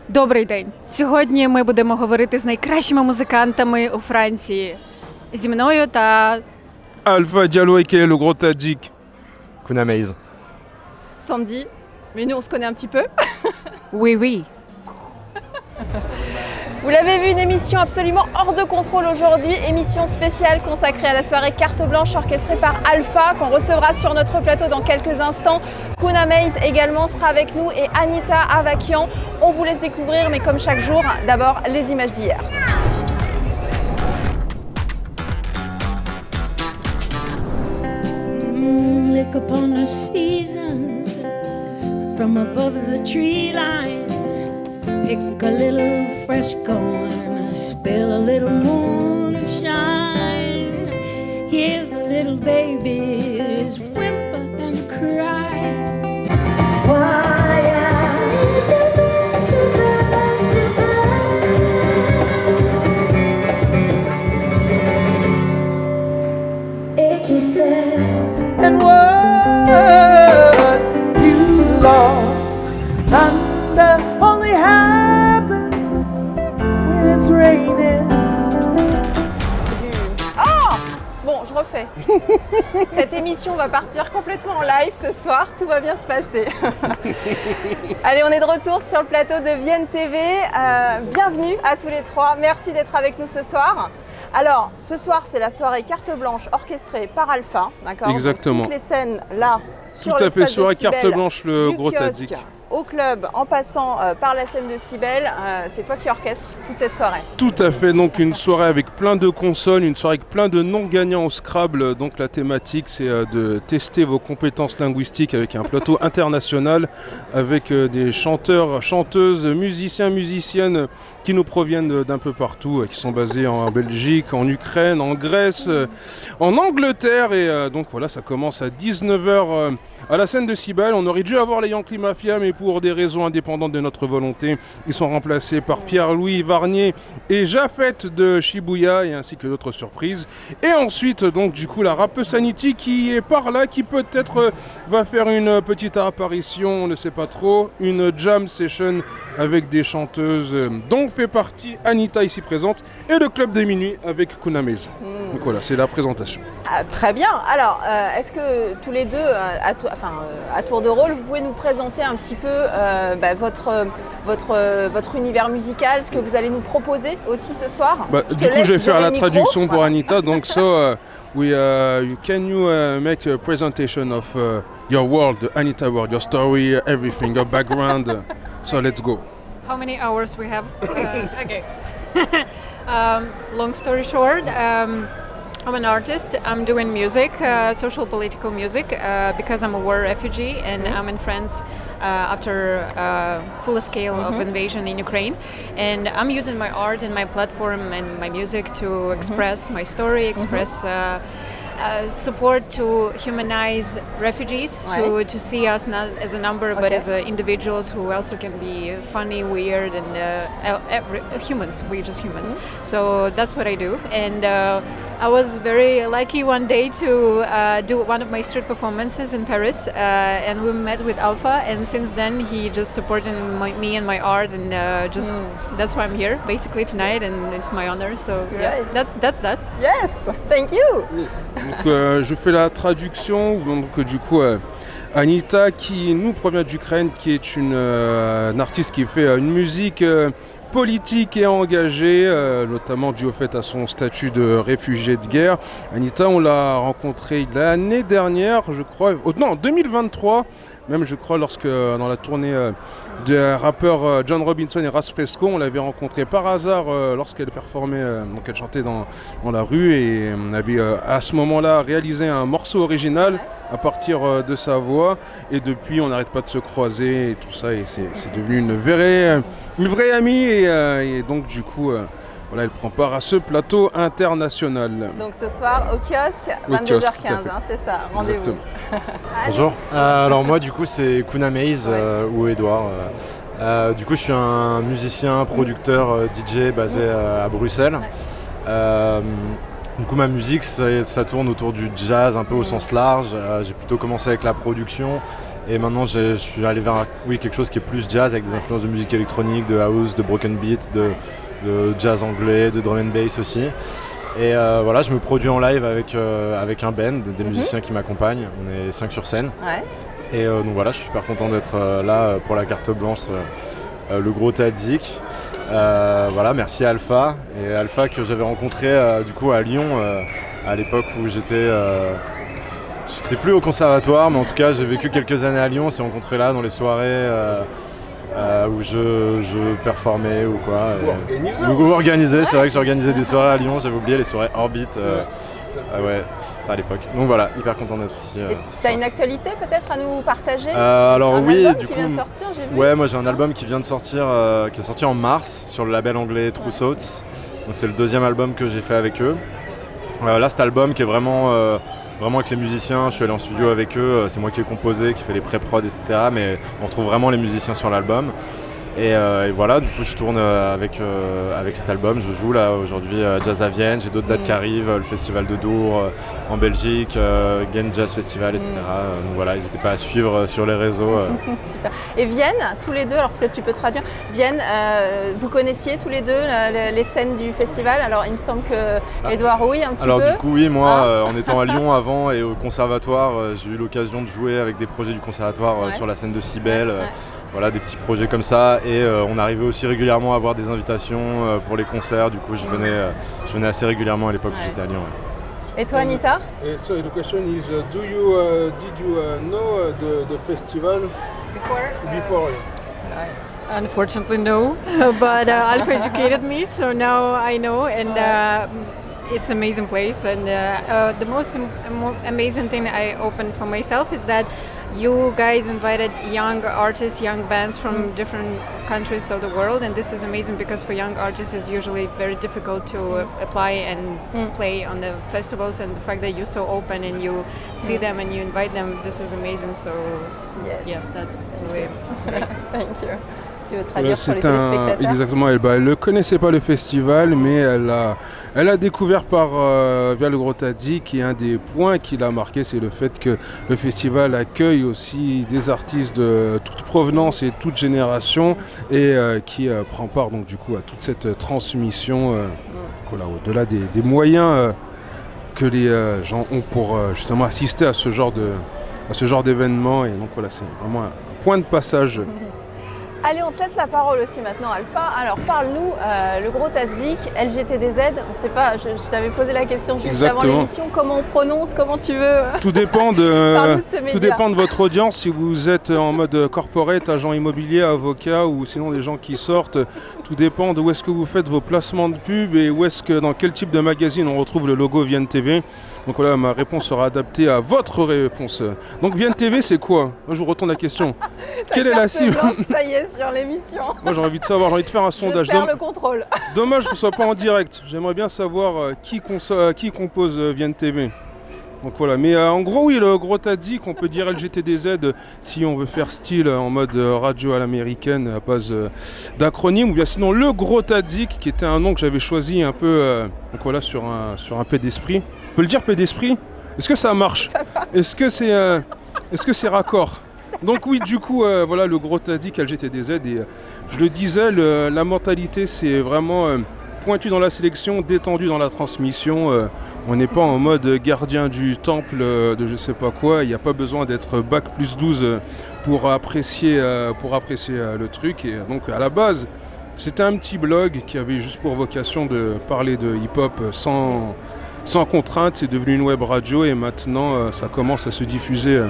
Добрий день! Сьогодні ми будемо говорити з найкращими музикантами у Франції. Зі мною та Alpha Diallo aka le gros Tadjik. Kuna Maze. Sandy, mais nous on se connaît un petit peu. Oui Oui. Vous l'avez vu, une émission absolument hors de contrôle aujourd'hui, émission spéciale consacrée à la soirée Carte Blanche orchestrée par Alpha qu'on recevra sur notre plateau dans quelques instants. Kuna Maze également sera avec nous et Anita Avakian. On vous laisse découvrir, mais comme chaque jour, d'abord les images d'hier. Look upon the seasons from above the tree line. Pick a little fresh corn, spill a little moonshine. Hear the little babies whimper and cry. And what you lost thunder only happens when it's raining. Oh bon, je refais. Cette émission va partir complètement en live ce soir, tout va bien se passer. Allez, on est de retour sur le plateau de Vienne TV. Bienvenue à tous les trois, merci d'être avec nous ce soir. Alors, ce soir, c'est la soirée Carte Blanche orchestrée par Alpha, d'accord? Exactement. Donc, toutes les scènes là, sur Tout à fait, l'espace de soirée Carte Cybèle, Blanche, le du gros kiosque Tadjik. au club, en passant par la scène de Cybèle, c'est toi qui orchestres toute cette soirée. Tout à fait, donc une soirée avec plein de consoles, une soirée avec plein de non-gagnants au Scrabble. Donc la thématique, c'est de tester vos compétences linguistiques avec un plateau international, avec des chanteurs, chanteuses, musiciens, musiciennes qui nous proviennent d'un peu partout, qui sont basés en Belgique, en Ukraine, en Grèce, en Angleterre. Et donc voilà, ça commence à 19h à la scène de Cybèle. On aurait dû avoir les Yankee Mafia, mais pour des raisons indépendantes de notre volonté, ils sont remplacés par Pierre-Louis Varnier et Jaffet de Shibuya, et ainsi que d'autres surprises. Et ensuite, donc du coup, la rappeuse Sanity qui est par là, qui peut-être va faire une petite apparition, on ne sait pas trop, une jam session avec des chanteuses dont fait partie Anita ici présente, et le club de minuit avec Kuna Maze. Donc voilà, c'est la présentation. Ah, très bien. Alors, est-ce que tous les deux, à tour de rôle, vous pouvez nous présenter un petit peu votre univers musical, ce que vous allez nous proposer aussi ce soir? Du coup, je vais faire la traduction pour Anita. Donc, can you make a presentation of your world, Anita world, your story, everything, your background? So let's go. How many hours we have? Okay. Long story short, I'm an artist. I'm doing music, social political music, because I'm a war refugee and I'm in France after full scale of invasion in Ukraine. And I'm using my art and my platform and my music to express my story, express support to humanize refugees, to see us not as a number but as individuals who also can be funny, weird, and humans. We're just humans. So that's what I do. And I was very lucky one day to do one of my street performances in Paris, and we met with Alpha, and since then he just supported me and my art, and that's why I'm here basically tonight, and it's my honor. So yeah, that's that. Yes, thank you. Donc, je fais la traduction. Donc, du coup, Anita, qui nous provient d'Ukraine, qui est une artiste qui fait une musique politique et engagée, notamment dû au fait à son statut de réfugié de guerre. Anita, on l'a rencontrée l'année dernière, je crois, en 2023, même je crois, lorsque dans la tournée de rappeurs John Robinson et Ras Fresco, on l'avait rencontrée par hasard lorsqu'elle performait, donc elle chantait dans la rue, et on avait à ce moment-là réalisé un morceau original à partir de sa voix, et depuis on n'arrête pas de se croiser et tout ça, et c'est devenu une vraie amie, et donc du coup voilà, elle prend part à ce plateau international. Donc ce soir au kiosque, 22h15, c'est ça, rendez-vous. Bonjour, alors moi du coup c'est Kuna Maze ou Edouard. Du coup je suis un musicien, producteur, DJ basé à Bruxelles. Du coup ma musique ça tourne autour du jazz un peu au sens large. J'ai plutôt commencé avec la production Et maintenant, je suis allé vers quelque chose qui est plus jazz, avec des influences de musique électronique, de house, de broken beat, de jazz anglais, de drum and bass aussi. Et voilà, je me produis en live avec un band, des musiciens qui m'accompagnent. On est 5 sur scène. Ouais. Et donc voilà, je suis super content d'être là pour la carte blanche, le gros Tadzik. Voilà, merci à Alpha. Et Alpha que j'avais rencontré du coup à Lyon à l'époque où j'étais plus au conservatoire, mais en tout cas j'ai vécu quelques années à Lyon. On s'est rencontrés là dans les soirées où je performais ou quoi. Ou organisé, c'est vrai que j'organisais des soirées à Lyon, j'avais oublié les soirées Orbit. Ouais, à l'époque. Donc voilà, hyper content d'être ici. Tu as une actualité peut-être à nous partager? Alors un oui, album du qui coup. vient de sortir, j'ai vu. Ouais, moi j'ai un album qui vient de sortir, qui est sorti en mars sur le label anglais True Thoughts. Donc c'est le deuxième album que j'ai fait avec eux. Là, cet album qui est vraiment avec les musiciens. Je suis allé en studio avec eux. C'est moi qui ai composé, qui fait les pré-prod, etc. Mais on retrouve vraiment les musiciens sur l'album. Et voilà, du coup je tourne avec cet album, je joue là aujourd'hui à Jazz à Vienne, j'ai d'autres dates qui arrivent, le festival de Dour en Belgique, Ghent Jazz Festival, etc. Donc voilà, n'hésitez pas à suivre sur les réseaux. Super. Et Vienne, tous les deux, alors peut-être tu peux traduire, Vienne, vous connaissiez tous les deux les scènes du festival? Alors il me semble que Edouard oui un petit peu. Alors du coup oui, moi en étant à Lyon avant et au conservatoire, j'ai eu l'occasion de jouer avec des projets du conservatoire sur la scène de Cybèle. Voilà, des petits projets comme ça, et on arrivait aussi régulièrement à avoir des invitations pour les concerts. Du coup je venais assez régulièrement à l'époque où j'étais à Lyon. Et toi Anita? So the question is, did you know the festival before? Unfortunately, no. But Alpha educated me, so now I know, and it's an amazing place. And the most amazing thing I opened for myself is that you guys invited young artists, young bands from different countries of the world, and this is amazing because for young artists it's usually very difficult to apply and play on the festivals, and the fact that you're so open and you see them and you invite them, this is amazing. So yeah, that's really great. Thank you. Tu veux traduire pour les C'est téléspectateurs? exactement. Elle ne connaissait pas le festival, mais elle a découvert via le Gros Tadzik, et un des points qui l'a marqué, c'est le fait que le festival accueille aussi des artistes de toute provenance et toute génération, et qui prend part donc du coup à toute cette transmission, voilà, au-delà des moyens que les gens ont pour justement assister à ce genre d'événement. Et donc voilà, c'est vraiment un point de passage. Allez, on te laisse la parole aussi maintenant, Alpha. Alors, parle-nous, le Gros Tadzik, LGTDZ. On ne sait pas, je t'avais posé la question juste avant l'émission. Comment on prononce, comment tu veux? Tout dépend de votre audience. Si vous êtes en mode corporate, agent immobilier, avocat, ou sinon les gens qui sortent, tout dépend de où est-ce que vous faites vos placements de pub et dans quel type de magazine on retrouve le logo Vienne TV. Donc voilà, ma réponse sera adaptée à votre réponse. Donc Vienne TV, c'est quoi? Moi, je vous retourne la question. Quelle est la cible? Ça y est, sur l'émission. Moi, j'ai envie de savoir, j'ai envie de faire un sondage. Je perds le contrôle. Dommage qu'on ne soit pas en direct. J'aimerais bien savoir qui compose Vienne TV. Donc voilà, mais en gros oui, le Gros Tadzik, on peut dire LGTDZ si on veut faire style en mode radio à l'américaine à base d'acronyme, ou bien sinon le Gros Tadzik, qui était un nom que j'avais choisi un peu donc voilà, sur un paix d'esprit. On peut le dire paix d'esprit? Est-ce que ça marche? Est-ce que c'est raccord? Donc oui, du coup, voilà, le Gros Tadzik LGTDZ, et je le disais, la mentalité, c'est vraiment pointu dans la sélection, détendu dans la transmission. On n'est pas en mode gardien du temple de je sais pas quoi. Il n'y a pas besoin d'être bac plus 12 pour apprécier le truc. Et donc à la base, c'était un petit blog qui avait juste pour vocation de parler de hip-hop sans contrainte. C'est devenu une web radio, et maintenant ça commence à se diffuser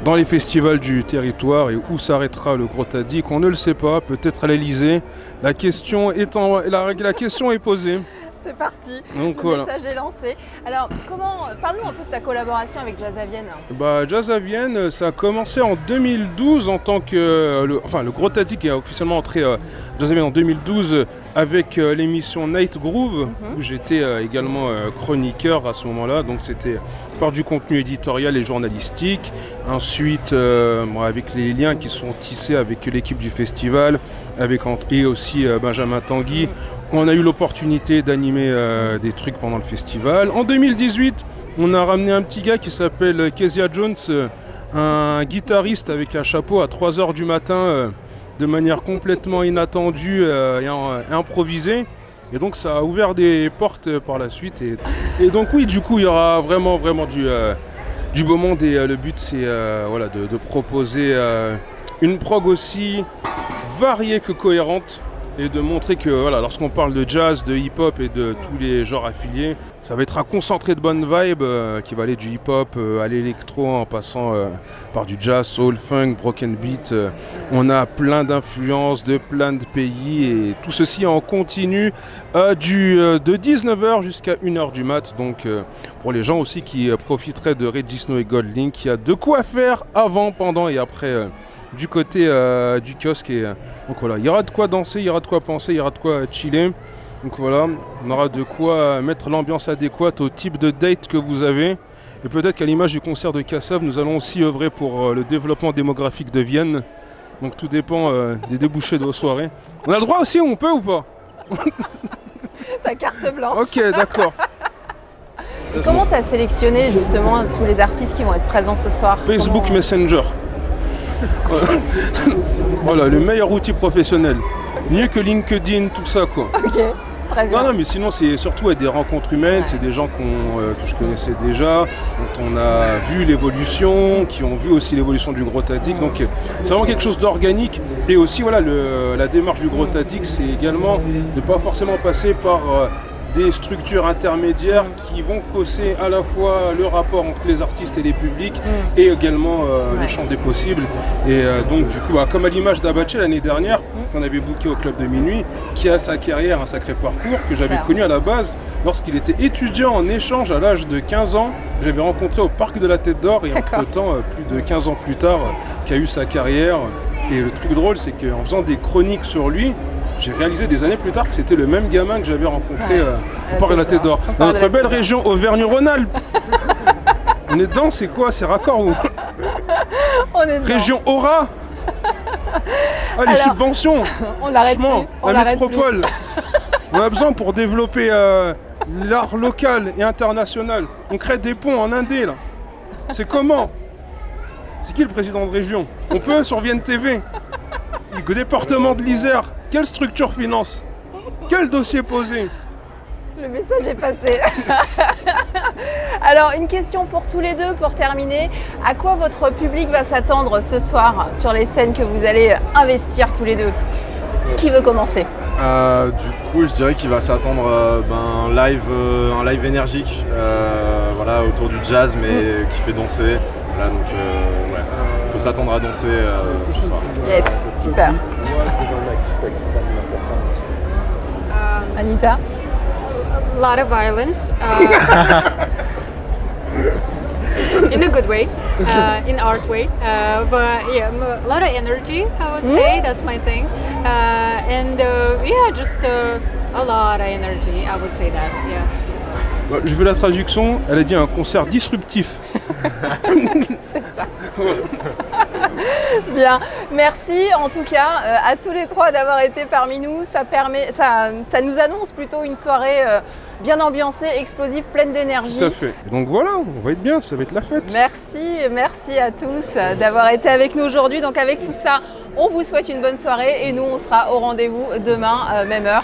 dans les festivals du territoire. Et où s'arrêtera le Gros Tadzik, on ne le sait pas, peut-être à l'Elysée. La question est posée. C'est parti, donc, le message est lancé. Alors, parle-nous un peu de ta collaboration avec Jazz à Vienne. Jazz à Vienne, ça a commencé en 2012 en tant que... le Gros Tadzik est officiellement entré Jazz à Vienne en 2012 avec l'émission Night Groove, où j'étais également chroniqueur à ce moment-là. Donc c'était par du contenu éditorial et journalistique. Ensuite, avec les liens qui sont tissés avec l'équipe du festival, et aussi Benjamin Tanguy, on a eu l'opportunité d'animer des trucs pendant le festival. En 2018, on a ramené un petit gars qui s'appelle Kezia Jones, un guitariste avec un chapeau à 3h du matin de manière complètement inattendue et improvisée. Et donc ça a ouvert des portes par la suite. Et donc oui, du coup, il y aura vraiment du beau monde. Et le but, c'est voilà, de proposer une prog aussi variée que cohérente. Et de montrer que voilà, lorsqu'on parle de jazz, de hip-hop et de tous les genres affiliés, ça va être un concentré de bonnes vibes qui va aller du hip-hop à l'électro en passant par du jazz, soul, funk, broken beat. On a plein d'influences de plein de pays et tout ceci en continu de 19h jusqu'à 1h du mat. Donc pour les gens aussi qui profiteraient de Reggie Snow et Goldlink, il y a de quoi faire avant, pendant et après du côté du kiosque. Et donc voilà, il y aura de quoi danser, il y aura de quoi penser, il y aura de quoi chiller. Donc voilà, on aura de quoi mettre l'ambiance adéquate au type de date que vous avez. Et peut-être qu'à l'image du concert de Kassav, nous allons aussi œuvrer pour le développement démographique de Vienne. Donc tout dépend des débouchés de vos soirées. On a le droit aussi, on peut ou pas? Ta carte blanche. Ok, d'accord. Et comment tu as sélectionné justement tous les artistes qui vont être présents ce soir? Facebook Messenger. Voilà, le meilleur outil professionnel. Mieux que LinkedIn, tout ça quoi. Ok, très bien. Non, mais sinon c'est surtout des rencontres humaines, c'est des gens que je connaissais déjà, dont on a vu l'évolution, qui ont vu aussi l'évolution du Gros Tadic. Donc c'est vraiment quelque chose d'organique. Et aussi voilà, la démarche du Gros Tadic, c'est également de ne pas forcément passer par des structures intermédiaires qui vont fausser à la fois le rapport entre les artistes et les publics et également le champ des possibles. Et donc du coup, comme à l'image d'Abaché l'année dernière, qu'on avait booké au Club de Minuit, qui a sa carrière, un sacré parcours que j'avais connu à la base lorsqu'il était étudiant en échange à l'âge de 15 ans. J'avais rencontré au Parc de la Tête d'Or et entre-temps, plus de 15 ans plus tard, qui a eu sa carrière. Et le truc drôle, c'est qu'en faisant des chroniques sur lui, j'ai réalisé des années plus tard que c'était le même gamin que j'avais rencontré au Parc de la Tête d'Or. Dans notre belle région Auvergne-Rhône-Alpes. On est dedans, c'est quoi? C'est raccord ou... On est dedans. Région Aura. Ah, les subventions. On l'arrête plus. La métropole. On a besoin pour développer l'art local et international. On crée des ponts en Indé, là. C'est comment? C'est qui le président de région? On peut sur Vienne TV. Le département de l'Isère. Quelle structure finance? Quel dossier posé? Le message est passé. Alors, une question pour tous les deux, pour terminer. À quoi votre public va s'attendre ce soir sur les scènes que vous allez investir tous les deux? Qui veut commencer? Du coup, je dirais qu'il va s'attendre un live énergique voilà, autour du jazz, mais qui fait danser. Voilà, donc, il faut s'attendre à danser ce soir. Yes, super. Anita? A lot of violence, in a good way, in art way, but yeah, a lot of energy, I would say, that's my thing, and yeah, just a lot of energy, I would say that, yeah. Je veux la traduction, elle a dit un concert disruptif. C'est ça. Bien, merci en tout cas à tous les trois d'avoir été parmi nous. Ça nous annonce plutôt une soirée bien ambiancée, explosive, pleine d'énergie. Tout à fait. Et donc voilà, on va être bien, ça va être la fête. Merci à tous d'avoir été avec nous aujourd'hui. Donc avec tout ça, on vous souhaite une bonne soirée et nous on sera au rendez-vous demain, même heure.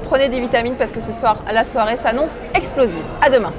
Prenez des vitamines parce que ce soir, la soirée s'annonce explosive. À demain.